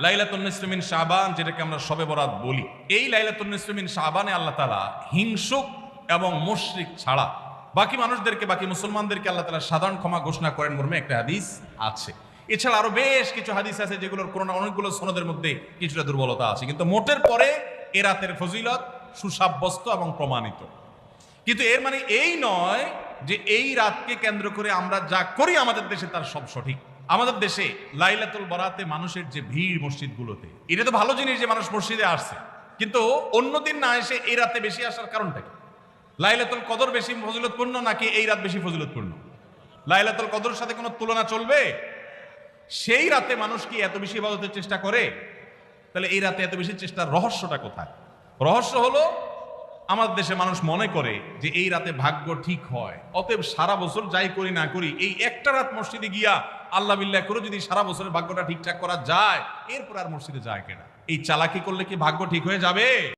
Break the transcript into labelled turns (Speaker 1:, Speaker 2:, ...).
Speaker 1: লাইলাতুন নিসফি মিন শাবান, যেটাকে আমরা শবে বরাত বলি, এই লাইলাতুন নিসফি মিন শাবানে আল্লাহ তাআলা হিংসুক এবং মুশরিক ছাড়া বাকি মানুষদেরকে, বাকি মুসলমানদেরকে আল্লাহ তাআলা সাধারণ ক্ষমা ঘোষণা করেন মর্মে একটা হাদিস আছে। এছাড়া আরো বেশ কিছু হাদিস আছে যেগুলোর কোনো না অনেকগুলো সনদের মধ্যে কিছুটা দুর্বলতা আছে, কিন্তু মোটের পরে এ রাতের ফজিলত সুসাব্যস্ত এবং প্রমাণিত। কিন্তু এর মানে এই নয় যে এই রাতকে কেন্দ্র করে আমরা যা করি আমাদের দেশে তার সব সঠিক। আমাদের দেশে লাইলাতুল বরাতে মানুষের যে ভিড় মসজিদগুলোতে, এটা তো ভালো জিনিস যে মানুষ মসজিদে আসছে, কিন্তু অন্যদিন না এসে এই রাতে বেশি আসার কারণটা কি? লাইলাতুল কদর বেশি ফজিলতপূর্ণ নাকি এই রাত বেশি ফজিলতপূর্ণ? লাইলাতুল কদরের সাথে কোনো তুলনা চলবে? সেই রাতে মানুষ কি এত বেশি ইবাদতের চেষ্টা করে? তাহলে এই রাতে এত বেশি চেষ্টার রহস্যটা কোথায়? রহস্য হলো আমাদের দেশে মানুষ মনে করে যে এই রাতে ভাগ্য ঠিক হয়, অতএব সারা বছর যাই করি না করি এই একটা রাত মসজিদে গিয়া আল্লাহ বিল্লাহ করে যদি সারা বছরের ভাগ্যটা ঠিকঠাক করা যায়, এরপর আর মসজিদে যায় কেনা। এই চালাকি করলে কি ভাগ্য ঠিক হয়ে যাবে?